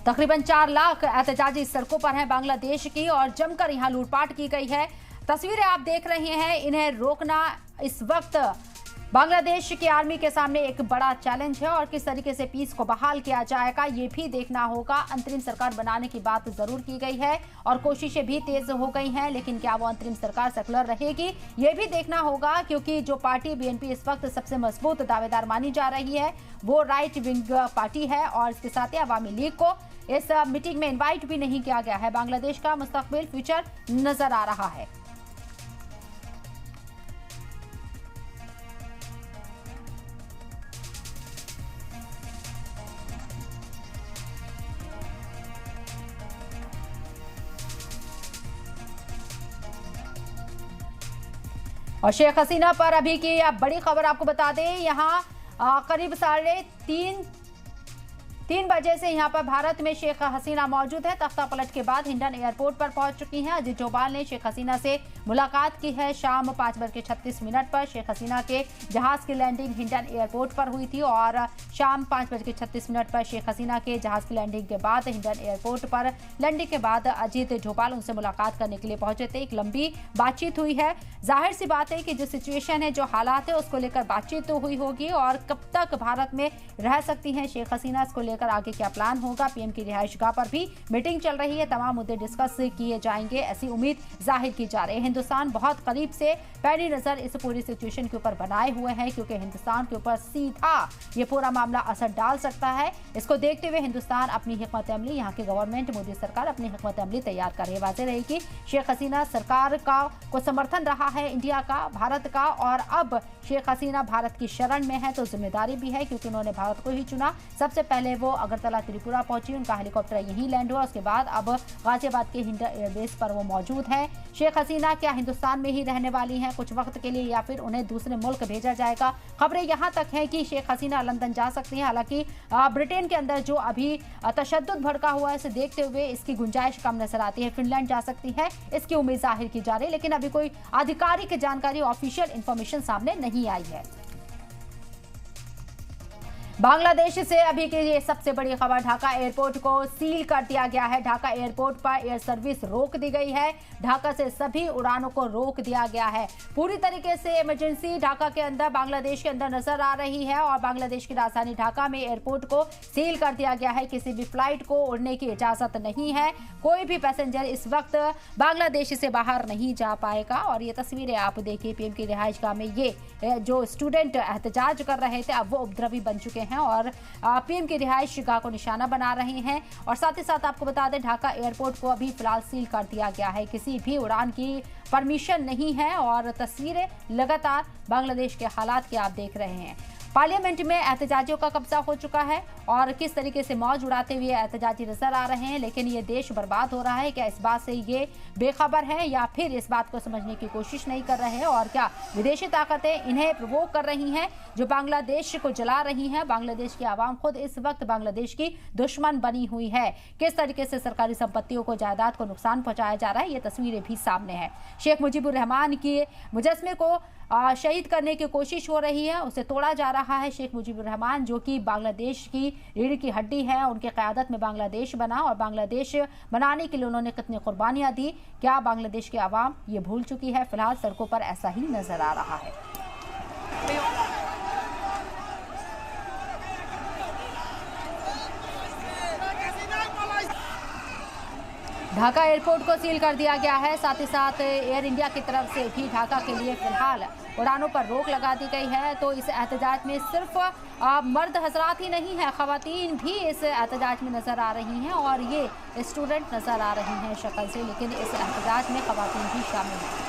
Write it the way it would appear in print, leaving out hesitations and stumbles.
तकरीबन 4 लाख एहतजाजी सड़कों पर हैं बांग्लादेश की और जमकर यहां लूटपाट की गई है। तस्वीरें आप देख रहे हैं। इन्हें रोकना इस वक्त बांग्लादेश की आर्मी के सामने एक बड़ा चैलेंज है और किस तरीके से पीस को बहाल किया जाएगा ये भी देखना होगा। अंतरिम सरकार बनाने की बात जरूर की गई है और कोशिशें भी तेज हो गई हैं, लेकिन क्या वो अंतरिम सरकार सेकुलर रहेगी ये भी देखना होगा, क्योंकि जो पार्टी बीएनपी इस वक्त सबसे मजबूत दावेदार मानी जा रही है वो राइट विंग पार्टी है और इसके साथ ही अवामी लीग को इस मीटिंग में इन्वाइट भी नहीं किया गया है। बांग्लादेश का मुस्तकबिल फ्यूचर नजर आ रहा है। और शेख हसीना पर अभी की बड़ी खबर आपको बता दें, यहाँ करीब 3:30 बजे से यहाँ पर भारत में शेख हसीना मौजूद है। तख्ता पलट के बाद हिंडन एयरपोर्ट पर पहुंच चुकी हैं। अजीत डोभाल ने शेख हसीना से मुलाकात की है। शाम 5:36 पर शेख हसीना के जहाज की लैंडिंग हिंडन एयरपोर्ट पर हुई थी और शाम 5:36 पर शेख हसीना के जहाज की लैंडिंग के बाद हिंडन एयरपोर्ट पर लैंडिंग के बाद अजीत डोभाल उनसे मुलाकात करने के लिए पहुंचे थे। एक लंबी बातचीत हुई है। जाहिर सी बात है कि जो सिचुएशन है, जो हालात है, उसको लेकर बातचीत तो हुई होगी और कब तक भारत में रह सकती हैं शेख हसीना, इसको लेकर आगे क्या प्लान होगा। पीएम की रिहाइशगाह पर भी मीटिंग चल रही है। तमाम मुद्दे डिस्कस किए जाएंगे, ऐसी उम्मीद जाहिर की जा रही है। हिंदुस्तान बहुत करीब से पैनी नजर इस पूरी सिचुएशन के ऊपर बनाए हुए हैं, क्योंकि हिंदुस्तान के ऊपर सीधा ये पूरा मामला असर डाल सकता है। इसको देखते हुए हिंदुस्तान अपनी हिकमत अमली, यहाँ की गवर्नमेंट, मोदी सरकार अपनी हिकमत अमली तैयार कर रही है। वाज़ेह रही कि शेख हसीना सरकार को समर्थन रहा है इंडिया का, भारत का, और अब शेख हसीना भारत की शरण में है तो जिम्मेदारी भी है, क्योंकि उन्होंने भारत को ही चुना। सबसे पहले वो अगरतला त्रिपुरा पहुंची, उनका हेलीकॉप्टर यहीं लैंड हुआ। उसके बाद अब गाजियाबाद के हिंडन एयरबेस पर वो मौजूद है। शेख हसीना क्या हिंदुस्तान में ही रहने वाली हैं कुछ वक्त के लिए या फिर उन्हें दूसरे मुल्क भेजा जाएगा? खबरें यहां तक हैं कि शेख हसीना लंदन जा सकती हैं। हालांकि ब्रिटेन के अंदर जो अभी तशद्दुद भड़का हुआ है, इसे देखते हुए इसकी गुंजाइश कम नजर आती है। फिनलैंड जा सकती है, इसकी उम्मीद जाहिर की जा रही है, लेकिन अभी कोई आधिकारिक जानकारी, ऑफिशियल इंफॉर्मेशन सामने नहीं आई है। बांग्लादेश से अभी की ये सबसे बड़ी खबर, ढाका एयरपोर्ट को सील कर दिया गया है। ढाका एयरपोर्ट पर एयर सर्विस रोक दी गई है। ढाका से सभी उड़ानों को रोक दिया गया है। पूरी तरीके से इमरजेंसी ढाका के अंदर, बांग्लादेश के अंदर नजर आ रही है और बांग्लादेश की राजधानी ढाका में एयरपोर्ट को सील कर दिया गया है। किसी भी फ्लाइट को उड़ने की इजाजत नहीं है। कोई भी पैसेंजर इस वक्त बांग्लादेश से बाहर नहीं जा पाएगा। और ये तस्वीरें आप देखिए, पीएम की रिहाइशगाह में ये जो स्टूडेंट एहतजाज कर रहे थे अब वो उपद्रवी बन चुके हैं और पीएम की रिहाइशगाह को निशाना बना रहे हैं। और साथ ही साथ आपको बता दें, ढाका एयरपोर्ट को अभी फिलहाल सील कर दिया गया है। किसी भी उड़ान की परमिशन नहीं है और तस्वीरें लगातार बांग्लादेश के हालात की आप देख रहे हैं। पार्लियामेंट में एहतजाजियों का कब्जा हो चुका है और किस तरीके से मौज उड़ाते हुए एहतजाजी नजर आ रहे हैं, लेकिन ये देश बर्बाद हो रहा है। क्या इस बात से ये बेखबर है या फिर इस बात को समझने की कोशिश नहीं कर रहे हैं? और क्या विदेशी ताकतें इन्हें प्रोवोक कर रही हैं जो बांग्लादेश को जला रही हैं? बांग्लादेश की आवाम खुद इस वक्त बांग्लादेश की दुश्मन बनी हुई है। किस तरीके से सरकारी संपत्तियों को, जायदाद को नुकसान पहुंचाया जा रहा है, ये तस्वीरें भी सामने है। शेख मुजीबुर रहमान की मुजस्मे को शहीद करने की कोशिश हो रही है, उसे तोड़ा जा रहा है। शेख मुजीबुर रहमान जो कि बांग्लादेश की रीढ़ की हड्डी है, उनकी क़यादत में बांग्लादेश बना और बांग्लादेश बनाने के लिए उन्होंने कितनी कुर्बानियां दी, क्या बांग्लादेश की आवाम ये भूल चुकी है? फिलहाल सड़कों पर ऐसा ही नजर आ रहा है। ढाका एयरपोर्ट को सील कर दिया गया है। साथ ही साथ एयर इंडिया की तरफ से भी ढाका के लिए फिलहाल उड़ानों पर रोक लगा दी गई है। तो इस एहतजाज में सिर्फ मर्द हजरात ही नहीं है, खवातीन भी इस एहतजाज में नजर आ रही हैं और ये स्टूडेंट नजर आ रही हैं शक्ल से, लेकिन इस एहतजाज में खवातीन भी शामिल हैं।